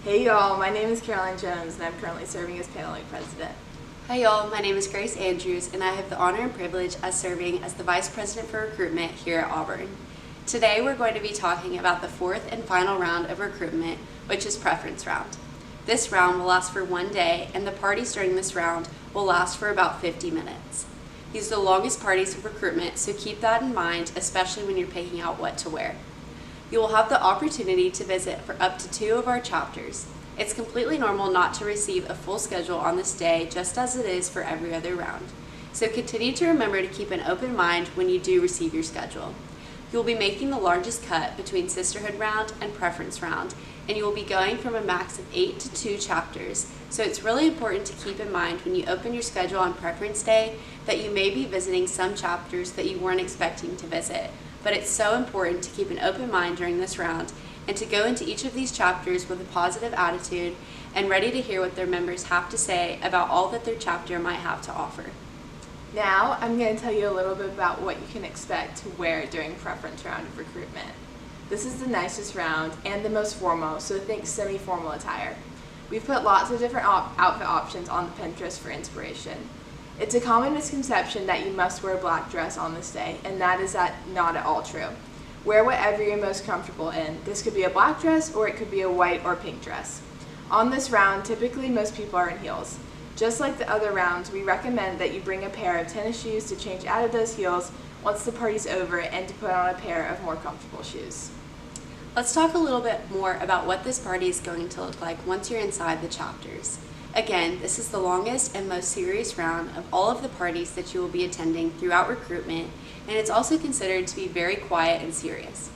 Hey y'all, my name is Caroline Jones and I'm currently serving as Paneling President. Hi y'all, my name is Grace Andrews and I have the honor and privilege of serving as the Vice President for Recruitment here at Auburn. Today we're going to be talking about the fourth and final round of recruitment, which is preference round. This round will last for 1 day and the parties during this round will last for about 50 minutes. These are the longest parties of recruitment, so keep that in mind, especially when you're picking out what to wear. You will have the opportunity to visit for up to 2 of our chapters. It's completely normal not to receive a full schedule on this day, just as it is for every other round. So continue to remember to keep an open mind when you do receive your schedule. You will be making the largest cut between Sisterhood round and Preference round, and you will be going from a max of 8 to 2 chapters. So it's really important to keep in mind when you open your schedule on Preference Day that you may be visiting some chapters that you weren't expecting to visit. But it's so important to keep an open mind during this round and to go into each of these chapters with a positive attitude and ready to hear what their members have to say about all that their chapter might have to offer. Now I'm going to tell you a little bit about what you can expect to wear during preference round of recruitment. This is the nicest round and the most formal, so think semi-formal attire. We've put lots of different outfit options on the Pinterest for inspiration. It's a common misconception that you must wear a black dress on this day, and that is not at all true. Wear whatever you're most comfortable in. This could be a black dress or it could be a white or pink dress. On this round, typically most people are in heels. Just like the other rounds, we recommend that you bring a pair of tennis shoes to change out of those heels once the party's over and to put on a pair of more comfortable shoes. Let's talk a little bit more about what this party is going to look like once you're inside the chapters. Again, this is the longest and most serious round of all of the parties that you will be attending throughout recruitment, and it's also considered to be very quiet and serious.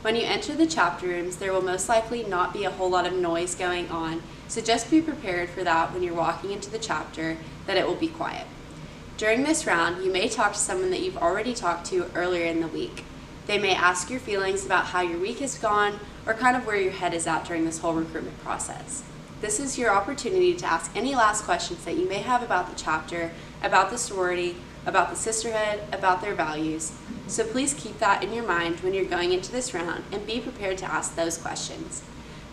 When you enter the chapter rooms, there will most likely not be a whole lot of noise going on, so just be prepared for that when you're walking into the chapter, that it will be quiet. During this round, you may talk to someone that you've already talked to earlier in the week. They may ask your feelings about how your week has gone, or kind of where your head is at during this whole recruitment process. This is your opportunity to ask any last questions that you may have about the chapter, about the sorority, about the sisterhood, about their values. So please keep that in your mind when you're going into this round and be prepared to ask those questions.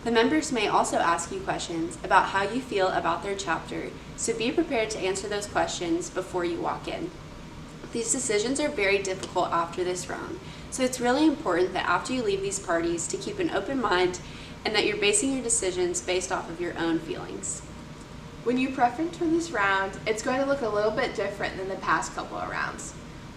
The members may also ask you questions about how you feel about their chapter, so be prepared to answer those questions before you walk in. These decisions are very difficult after this round, so it's really important that after you leave these parties to keep an open mind and that you're basing your decisions based off of your own feelings. When you preference for this round, it's going to look a little bit different than the past couple of rounds.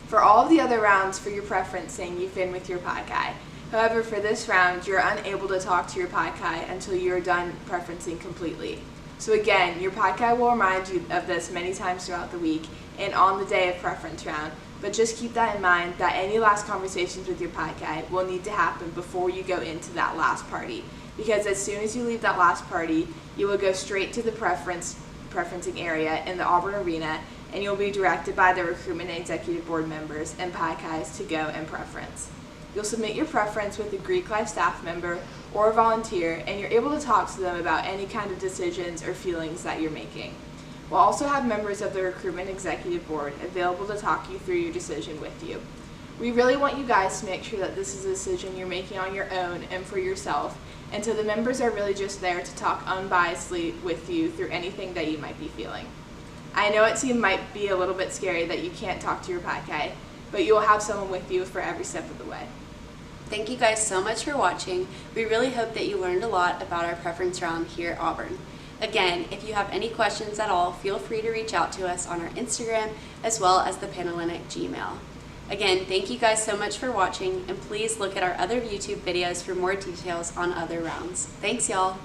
For all of the other rounds for your preferencing, you've been with your Pi Chi. However, for this round, you're unable to talk to your Pi Chi until you're done preferencing completely. So again, your Pi Chi will remind you of this many times throughout the week and on the day of preference round, but just keep that in mind that any last conversations with your Pi Chi will need to happen before you go into that last party. Because as soon as you leave that last party, you will go straight to the preferencing area in the Auburn Arena, and you'll be directed by the recruitment and executive board members and Pi Chis to go and preference. You'll submit your preference with a Greek life staff member or a volunteer, and you're able to talk to them about any kind of decisions or feelings that you're making. We'll also have members of the recruitment executive board available to talk you through your decision with you. We really want you guys to make sure that this is a decision you're making on your own and for yourself, and so the members are really just there to talk unbiasedly with you through anything that you might be feeling. I know it might be a little bit scary that you can't talk to your Pi Chi, but you'll have someone with you for every step of the way. Thank you guys so much for watching. We really hope that you learned a lot about our preference round here at Auburn. Again, if you have any questions at all, feel free to reach out to us on our Instagram as well as the Panhellenic Gmail. Again, thank you guys so much for watching, and please look at our other YouTube videos for more details on other rounds. Thanks, y'all.